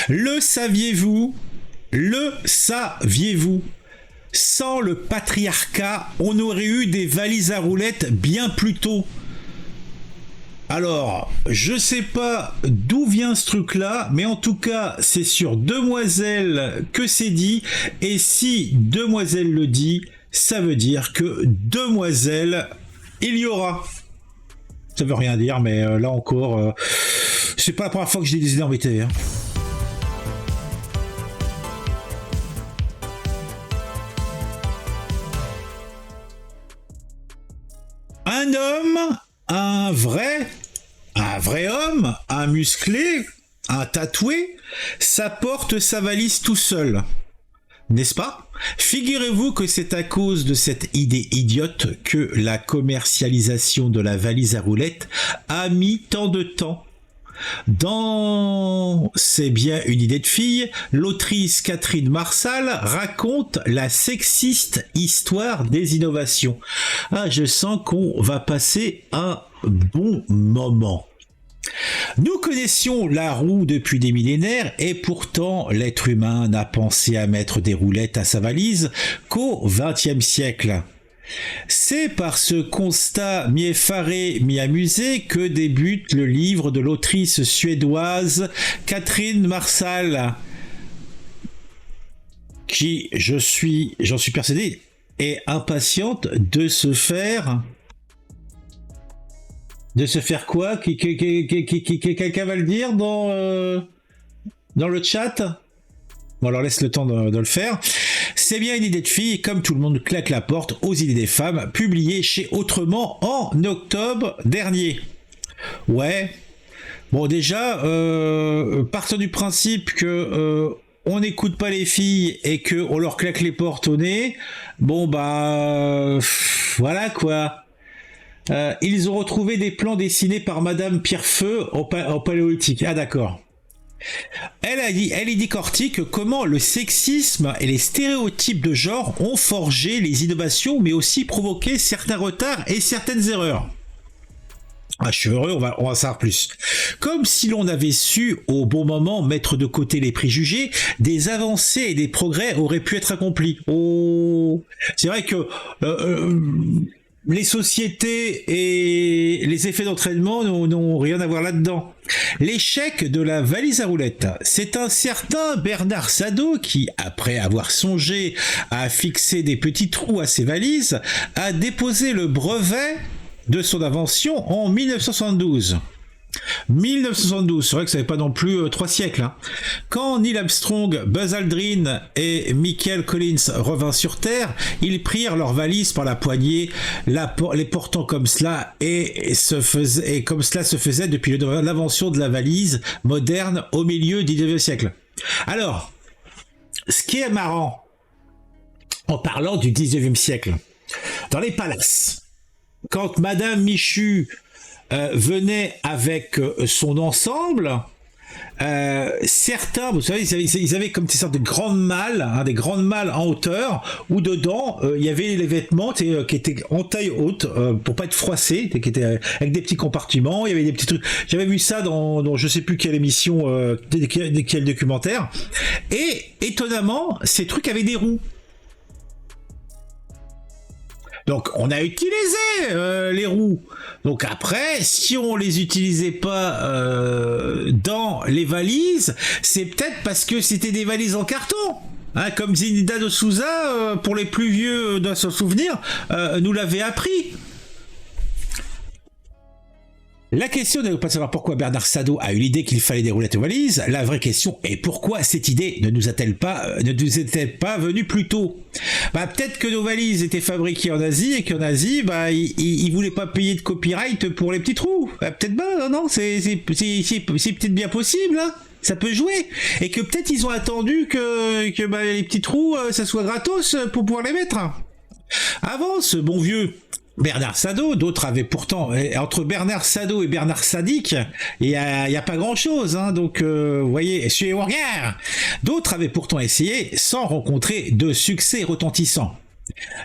Le saviez-vous? Le saviez-vous? Sans le patriarcat, on aurait eu des valises à roulettes bien plus tôt. Alors, je sais pas d'où vient ce truc-là, mais en tout cas, c'est sur Demoiselle que c'est dit, et si Demoiselle le dit, ça veut dire que Demoiselle, il y aura. Ça veut rien dire, mais là encore, c'est pas la première fois que j'ai des idées embêtées. Hein. Un homme, un vrai homme, un musclé, un tatoué, ça porte sa valise tout seul. N'est-ce pas? Figurez-vous que c'est à cause de cette idée idiote que la commercialisation de la valise à roulettes a mis tant de temps. Dans C'est bien une idée de fille, l'autrice Catherine Marsal raconte la sexiste histoire des innovations. Ah, je sens qu'on va passer un bon moment. Nous connaissions la roue depuis des millénaires et pourtant l'être humain n'a pensé à mettre des roulettes à sa valise qu'au XXe siècle. C'est par ce constat mi-effaré, mi-amusé que débute le livre de l'autrice suédoise Catherine Marsal, qui, j'en suis persuadé, est impatiente de se faire... De se faire quoi? Quelqu'un va le dire dans le chat? Bon, alors laisse le temps de le faire. C'est bien une idée de fille, comme tout le monde claque la porte aux idées des femmes, publié chez Autrement en octobre dernier. Ouais. Bon, déjà, partant du principe que on n'écoute pas les filles et que on leur claque les portes au nez, bon bah voilà quoi. Ils ont retrouvé des plans dessinés par Madame Pierrefeu au Paléolithique. Ah d'accord. Elle y décortique comment le sexisme et les stéréotypes de genre ont forgé les innovations, mais aussi provoqué certains retards et certaines erreurs. Ah, je suis heureux, on va savoir plus. Comme si l'on avait su au bon moment mettre de côté les préjugés, des avancées et des progrès auraient pu être accomplis. Oh, c'est vrai que les sociétés et les effets d'entraînement n'ont rien à voir là-dedans. L'échec de la valise à roulettes, c'est un certain Bernard Sadeau qui, après avoir songé à fixer des petits trous à ses valises, a déposé le brevet de son invention en 1972. 1972, c'est vrai que ça n'avait pas non plus 3 siècles. Hein. Quand Neil Armstrong, Buzz Aldrin et Michael Collins revinrent sur Terre, ils prirent leurs valises par la poignée, les portant comme cela, et comme cela se faisait depuis l'invention de la valise moderne au milieu du XIXe siècle. Alors, ce qui est marrant, en parlant du XIXe siècle, dans les palaces, quand Madame Michu venait avec son ensemble, certains, vous savez, ils avaient comme des sortes de grandes malles, hein, des grandes malles en hauteur, où dedans il y avait les vêtements qui étaient en taille haute pour pas être froissés, qui étaient avec des petits compartiments. Il y avait des petits trucs. J'avais vu ça dans je sais plus quelle émission, quel documentaire. Et étonnamment, ces trucs avaient des roues. Donc on a utilisé les roues. Donc après, si on les utilisait pas dans les valises, c'est peut-être parce que c'était des valises en carton. Hein, comme Zinida de Souza, pour les plus vieux doivent se souvenir, nous l'avait appris. La question n'est pas de savoir pourquoi Bernard Sadeau a eu l'idée qu'il fallait des roulettes aux valises. La vraie question est pourquoi cette idée ne nous est-elle pas venue plus tôt? Bah, peut-être que nos valises étaient fabriquées en Asie et qu'en Asie, bah, ils voulaient pas payer de copyright pour les petits trous. Bah, peut-être pas, non, c'est peut-être bien possible, hein. Ça peut jouer. Et que peut-être ils ont attendu que bah, les petits trous, ça soit gratos pour pouvoir les mettre. Avant, ce bon vieux Bernard Sadeau, d'autres avaient pourtant, entre Bernard Sadeau et Bernard Sadique, il y a pas grand chose, hein, donc vous voyez, suivez mon regard. D'autres avaient pourtant essayé sans rencontrer de succès retentissant.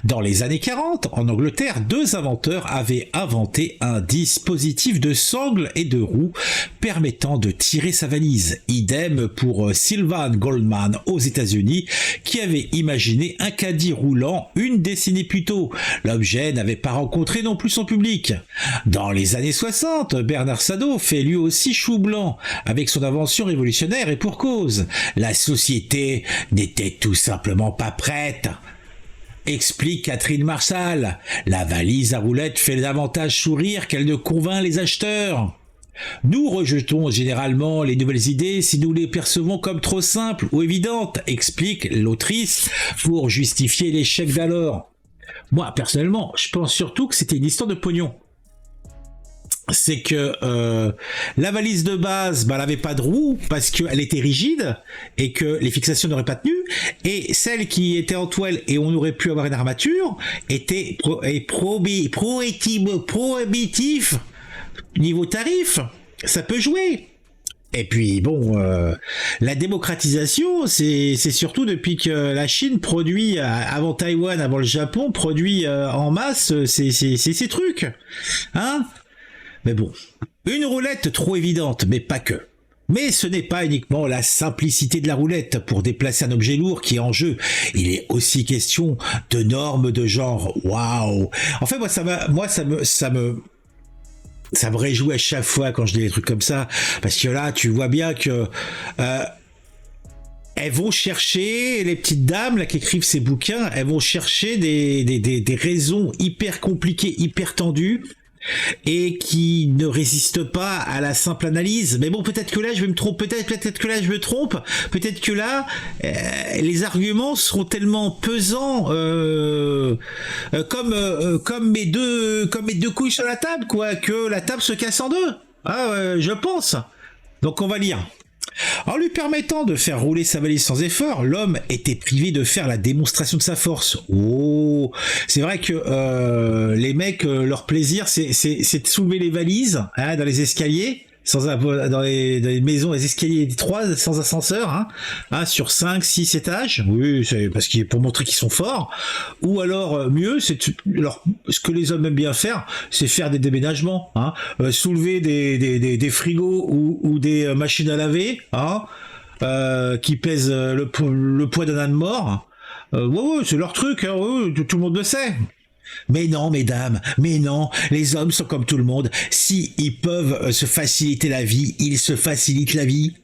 Dans les années 40, en Angleterre, deux inventeurs avaient inventé un dispositif de sangles et de roues permettant de tirer sa valise. Idem pour Sylvan Goldman aux États-Unis, qui avait imaginé un caddie roulant une décennie plus tôt. L'objet n'avait pas rencontré non plus son public. Dans les années 60, Bernard Sado fait lui aussi chou blanc avec son invention révolutionnaire et pour cause. La société n'était tout simplement pas prête. Explique Catherine Marshall. La valise à roulettes fait davantage sourire qu'elle ne convainc les acheteurs. Nous rejetons généralement les nouvelles idées si nous les percevons comme trop simples ou évidentes, explique l'autrice pour justifier l'échec d'alors. Moi, personnellement, je pense surtout que c'était une histoire de pognon. C'est que la valise de base, elle n'avait pas de roue parce qu'elle était rigide et que les fixations n'auraient pas tenu, et celle qui était en toile et on aurait pu avoir une armature était prohibitif niveau tarif. Ça peut jouer. Et puis bon, la démocratisation, c'est surtout depuis que la Chine produit, avant Taïwan, avant le Japon, produit en masse ces trucs. Hein? Mais bon, une roulette trop évidente, mais pas que. Mais ce n'est pas uniquement la simplicité de la roulette pour déplacer un objet lourd qui est en jeu. Il est aussi question de normes de genre. Waouh! En fait, ça me réjouit à chaque fois quand je dis des trucs comme ça, parce que là, tu vois bien que elles vont chercher, les petites dames là qui écrivent ces bouquins, elles vont chercher des raisons hyper compliquées, hyper tendues, et qui ne résistent pas à la simple analyse. Mais bon, peut-être que là je vais me tromper, peut-être que là je me trompe, peut-être que là les arguments seront tellement pesants comme mes deux couilles sur la table, quoi, que la table se casse en deux. Je pense. Donc on va lire. En lui permettant de faire rouler sa valise sans effort, l'homme était privé de faire la démonstration de sa force. Oh, c'est vrai que les mecs, leur plaisir, c'est de soulever les valises dans les escaliers, dans les maisons, les escaliers étroits, sans ascenseur, sur 5, 6 étages. Oui, c'est parce qu'il pour montrer qu'ils sont forts. Ou alors, mieux, ce que les hommes aiment bien faire, c'est faire des déménagements, soulever des frigos ou des machines à laver, qui pèsent le poids d'un âne mort. Ouais, c'est leur truc, tout le monde le sait. Mais non, mesdames, mais non, les hommes sont comme tout le monde. Si ils peuvent se faciliter la vie, ils se facilitent la vie.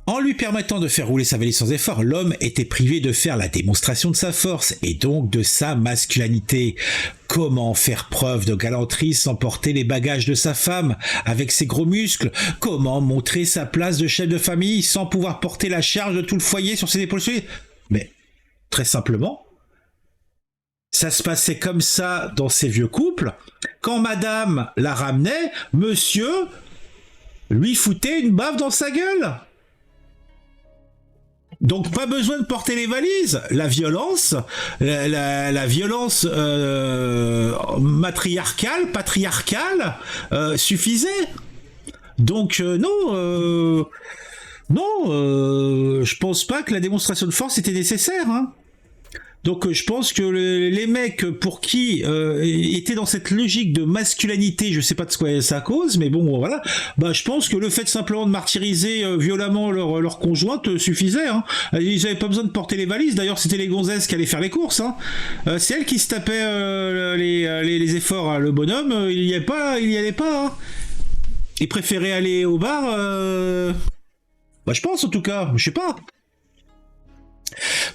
En lui permettant de faire rouler sa valise sans effort, l'homme était privé de faire la démonstration de sa force et donc de sa masculinité. Comment faire preuve de galanterie sans porter les bagages de sa femme avec ses gros muscles? Comment montrer sa place de chef de famille sans pouvoir porter la charge de tout le foyer sur ses épaules solides? Mais très simplement, ça se passait comme ça dans ces vieux couples. Quand madame la ramenait, monsieur lui foutait une baffe dans sa gueule. Donc pas besoin de porter les valises. La violence, la violence patriarcale suffisait. Donc non, je pense pas que la démonstration de force était nécessaire. Donc je pense que les mecs pour qui étaient dans cette logique de masculinité, je sais pas de quoi ça cause, mais bon voilà, je pense que le fait simplement de martyriser violemment leur conjointe suffisait. Ils avaient pas besoin de porter les valises, d'ailleurs c'était les gonzesses qui allaient faire les courses. C'est elles qui se tapaient les efforts. Le bonhomme, il y allait pas. Il préférait aller au bar. Je pense en tout cas, je sais pas.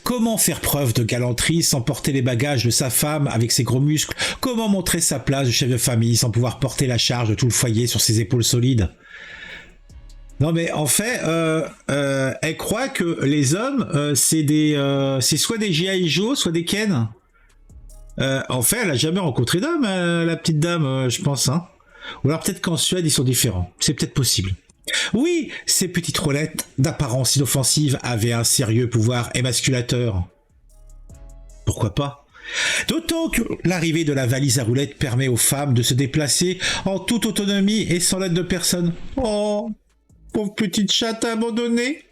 Comment faire preuve de galanterie sans porter les bagages de sa femme avec ses gros muscles? Comment montrer sa place de chef de famille sans pouvoir porter la charge de tout le foyer sur ses épaules solides? Non mais en fait, elle croit que les hommes, c'est soit des G.I. Joe, soit des Ken. En fait, elle a jamais rencontré d'homme, la petite dame, je pense. Ou alors peut-être qu'en Suède, ils sont différents. C'est peut-être possible. Oui, ces petites roulettes d'apparence inoffensive avaient un sérieux pouvoir émasculateur. Pourquoi pas? D'autant que l'arrivée de la valise à roulettes permet aux femmes de se déplacer en toute autonomie et sans l'aide de personne. Oh, pauvre petite chatte abandonnée.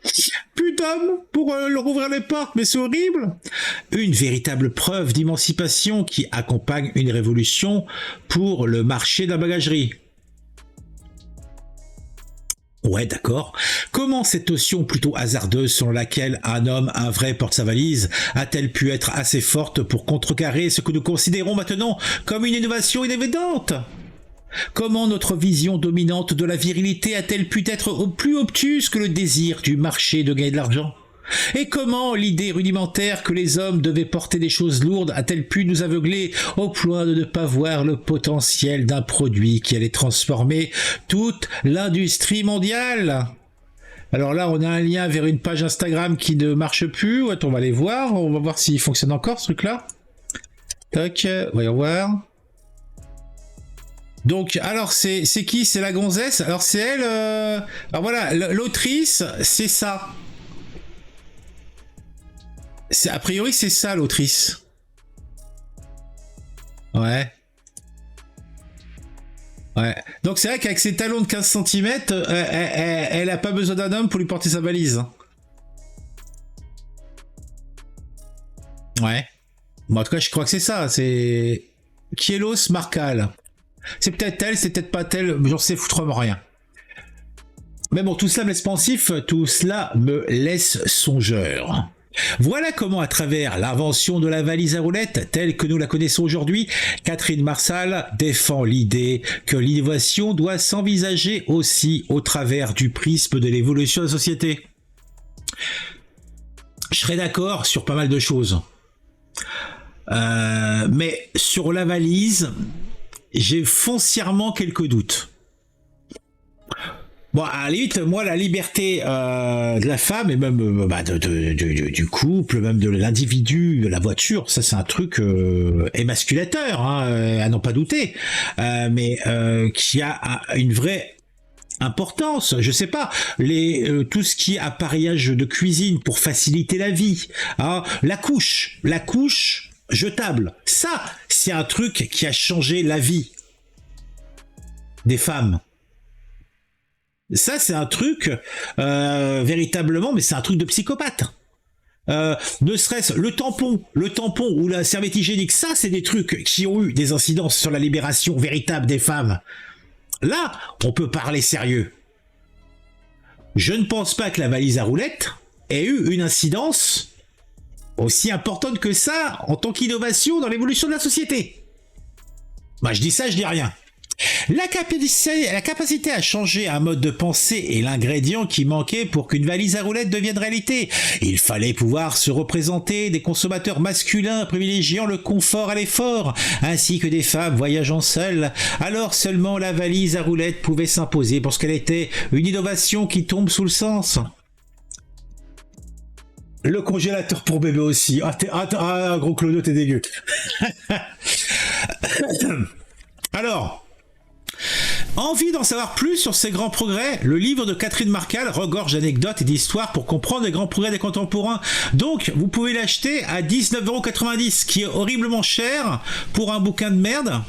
Plus d'hommes pour leur ouvrir les portes, mais c'est horrible. Une véritable preuve d'émancipation qui accompagne une révolution pour le marché de la bagagerie. Ouais, d'accord. Comment cette notion plutôt hasardeuse selon laquelle un homme, un vrai, porte sa valise, a-t-elle pu être assez forte pour contrecarrer ce que nous considérons maintenant comme une innovation inévidente ? Comment notre vision dominante de la virilité a-t-elle pu être plus obtuse que le désir du marché de gagner de l'argent ? Et comment l'idée rudimentaire que les hommes devaient porter des choses lourdes a-t-elle pu nous aveugler au point de ne pas voir le potentiel d'un produit qui allait transformer toute l'industrie mondiale ? Alors là, on a un lien vers une page Instagram qui ne marche plus. Attends, on va aller voir. On va voir s'il fonctionne encore, ce truc-là. Tac, voyons voir. Donc, alors, c'est qui ? C'est la gonzesse. Alors, c'est elle... Alors voilà, l'autrice, c'est ça. A priori, c'est ça, l'autrice. Ouais. Ouais. Donc, c'est vrai qu'avec ses talons de 15 cm, elle a pas besoin d'un homme pour lui porter sa valise. Ouais. Bon, en tout cas, je crois que c'est ça. C'est... Kielos Marcal. C'est peut-être elle, c'est peut-être pas elle. J'en sais foutrement rien. Mais bon, tout cela me laisse pensif. Tout cela me laisse songeur. Voilà comment, à travers l'invention de la valise à roulettes telle que nous la connaissons aujourd'hui, Catherine Marsal défend l'idée que l'innovation doit s'envisager aussi au travers du prisme de l'évolution de la société. Je serais d'accord sur pas mal de choses. Mais sur la valise, j'ai foncièrement quelques doutes. Bon, à la limite, moi, la liberté de la femme et même du couple, même de l'individu, de la voiture, ça c'est un truc émasculateur, hein, à n'en pas douter, mais qui a une vraie importance. Je sais pas, tout ce qui est appareillage de cuisine pour faciliter la vie, hein, la couche jetable, ça, c'est un truc qui a changé la vie des femmes. Ça, c'est un truc, véritablement, mais c'est un truc de psychopathe. Ne serait-ce le tampon ou la serviette hygiénique, ça, c'est des trucs qui ont eu des incidences sur la libération véritable des femmes. Là, on peut parler sérieux. Je ne pense pas que la valise à roulettes ait eu une incidence aussi importante que ça en tant qu'innovation dans l'évolution de la société. Bah, je dis ça, je dis rien. La capacité à changer un mode de pensée est l'ingrédient qui manquait pour qu'une valise à roulettes devienne réalité. Il fallait pouvoir se représenter des consommateurs masculins privilégiant le confort à l'effort, ainsi que des femmes voyageant seules. Alors seulement la valise à roulettes pouvait s'imposer parce qu'elle était une innovation qui tombe sous le sens. Le congélateur pour bébé aussi. Gros Clodo, t'es dégueu. Alors... Envie d'en savoir plus sur ces grands progrès? Le livre de Catherine Marcal regorge d'anecdotes et d'histoires pour comprendre les grands progrès des contemporains. Donc, vous pouvez l'acheter à 19,90 €, qui est horriblement cher pour un bouquin de merde.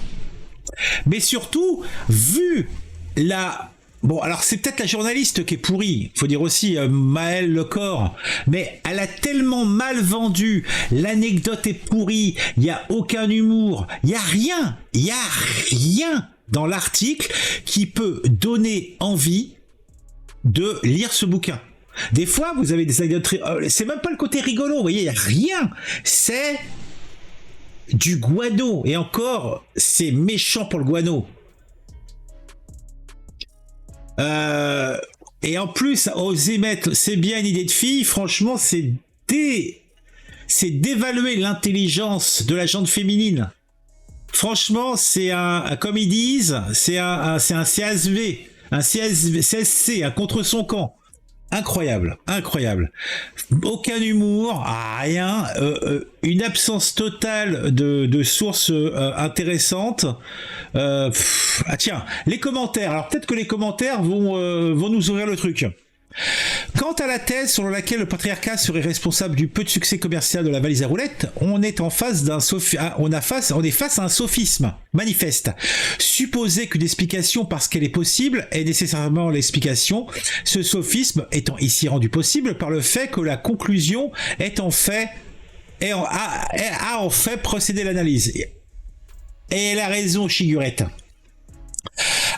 Mais surtout, vu la... Bon, alors c'est peut-être la journaliste qui est pourrie, faut dire aussi Maëlle Lecor, mais elle a tellement mal vendu, l'anecdote est pourrie, il n'y a aucun humour, il n'y a rien dans l'article qui peut donner envie de lire ce bouquin. Des fois, vous avez des anecdotes... c'est même pas le côté rigolo, vous voyez, il n'y a rien. C'est du guano. Et encore, c'est méchant pour le guano. Et en plus, oser mettre c'est bien une idée de fille, franchement, c'est d'évaluer l'intelligence de la gente féminine. Franchement, c'est comme ils disent, c'est un CSV, un CSC, un contre son camp. Incroyable. Aucun humour, rien, une absence totale de sources intéressantes. Tiens, les commentaires. Alors peut-être que les commentaires vont nous ouvrir le truc. Quant à la thèse selon laquelle le patriarcat serait responsable du peu de succès commercial de la valise à roulettes, on est face à un sophisme manifeste. Supposer qu'une explication parce qu'elle est possible est nécessairement l'explication, ce sophisme étant ici rendu possible par le fait que la conclusion est en fait a en fait procédé l'analyse. Et elle a raison, Chigurette.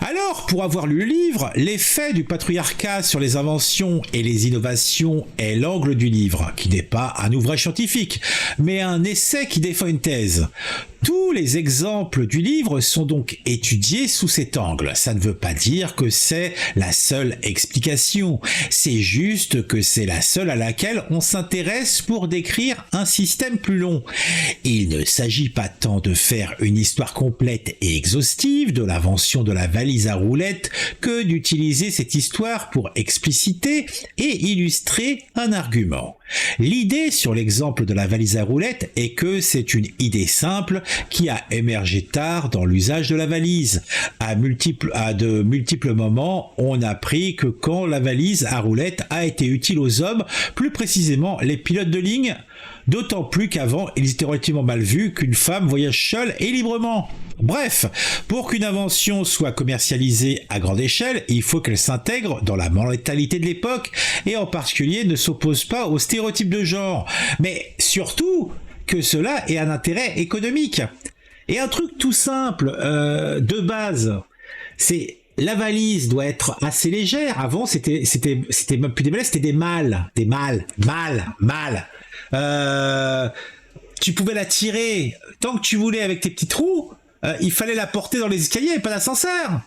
Alors, pour avoir lu le livre, l'effet du patriarcat sur les inventions et les innovations est l'angle du livre, qui n'est pas un ouvrage scientifique, mais un essai qui défend une thèse. Tous les exemples du livre sont donc étudiés sous cet angle. Ça ne veut pas dire que c'est la seule explication, c'est juste que c'est la seule à laquelle on s'intéresse pour décrire un système plus long. Il ne s'agit pas tant de faire une histoire complète et exhaustive de l'invention de la valise à roulettes que d'utiliser cette histoire pour expliciter et illustrer un argument. L'idée sur l'exemple de la valise à roulettes est que c'est une idée simple qui a émergé tard dans l'usage de la valise. À de multiples moments, on a appris que quand la valise à roulettes a été utile aux hommes, plus précisément les pilotes de ligne, d'autant plus qu'avant, il était relativement mal vu qu'une femme voyage seule et librement. Bref, pour qu'une invention soit commercialisée à grande échelle, il faut qu'elle s'intègre dans la mentalité de l'époque et en particulier ne s'oppose pas aux stéréotypes de genre, mais surtout que cela ait un intérêt économique. Et un truc tout simple, de base, c'est la valise doit être assez légère. Avant, c'était même plus des valises, c'était des malles. Tu pouvais la tirer tant que tu voulais avec tes petits trous. Il fallait la porter dans les escaliers et pas d'ascenseur.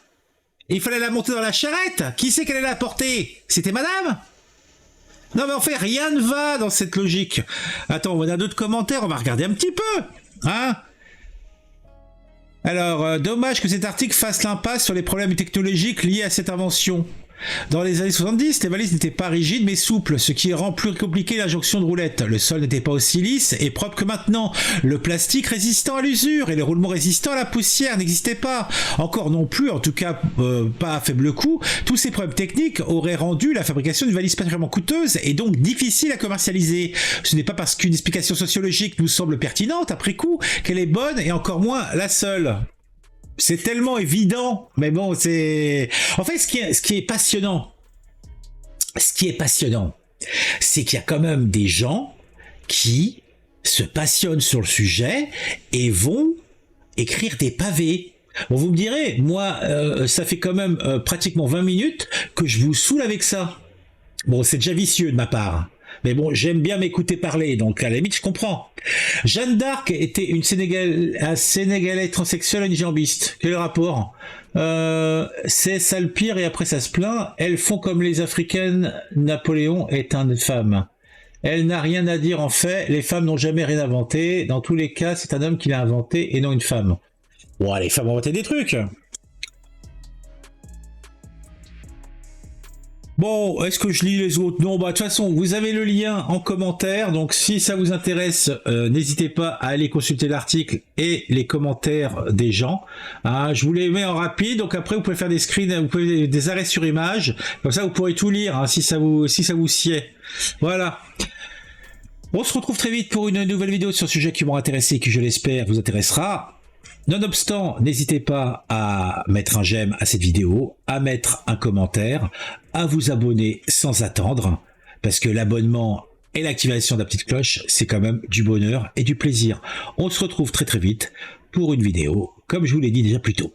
Il fallait la monter dans la charrette. Qui c'est qu'elle allait la porter? C'était madame? Non mais en fait, rien ne va dans cette logique. Attends, on a d'autres commentaires, on va regarder un petit peu. Hein? Alors, dommage que cet article fasse l'impasse sur les problèmes technologiques liés à cette invention. Dans les années 70, les valises n'étaient pas rigides mais souples, ce qui rend plus compliqué la jonction de roulettes. Le sol n'était pas aussi lisse et propre que maintenant. Le plastique résistant à l'usure et les roulements résistants à la poussière n'existaient pas. Encore non plus, en tout cas pas à faible coût. Tous ces problèmes techniques auraient rendu la fabrication d'une valise particulièrement coûteuse et donc difficile à commercialiser. Ce n'est pas parce qu'une explication sociologique nous semble pertinente après coup qu'elle est bonne et encore moins la seule. C'est tellement évident, mais bon, c'est... En fait, ce qui est passionnant, c'est qu'il y a quand même des gens qui se passionnent sur le sujet et vont écrire des pavés. Bon, vous me direz, moi, ça fait quand même pratiquement 20 minutes que je vous saoule avec ça. Bon, c'est déjà vicieux de ma part. Mais bon, j'aime bien m'écouter parler, donc à la limite, je comprends. Jeanne d'Arc était une Sénégalaise transsexuelle unijambiste. Quel rapport? C'est ça le pire et après ça se plaint. Elles font comme les Africaines. Napoléon est une femme. Elle n'a rien à dire en fait. Les femmes n'ont jamais rien inventé. Dans tous les cas, c'est un homme qui l'a inventé et non une femme. Bon, les femmes ont inventé des trucs. Bon, est-ce que je lis les autres? Non, bah de toute façon, vous avez le lien en commentaire, donc si ça vous intéresse, n'hésitez pas à aller consulter l'article et les commentaires des gens. Hein, je vous les mets en rapide, donc après vous pouvez faire des screens, vous pouvez des arrêts sur image, comme ça vous pourrez tout lire hein, si ça vous sied. Voilà. On se retrouve très vite pour une nouvelle vidéo sur un sujet qui m'aura intéressé et qui, je l'espère, vous intéressera. Nonobstant, n'hésitez pas à mettre un j'aime à cette vidéo, à mettre un commentaire, à vous abonner sans attendre, parce que l'abonnement et l'activation de la petite cloche, c'est quand même du bonheur et du plaisir. On se retrouve très très vite pour une vidéo, comme je vous l'ai dit déjà plus tôt.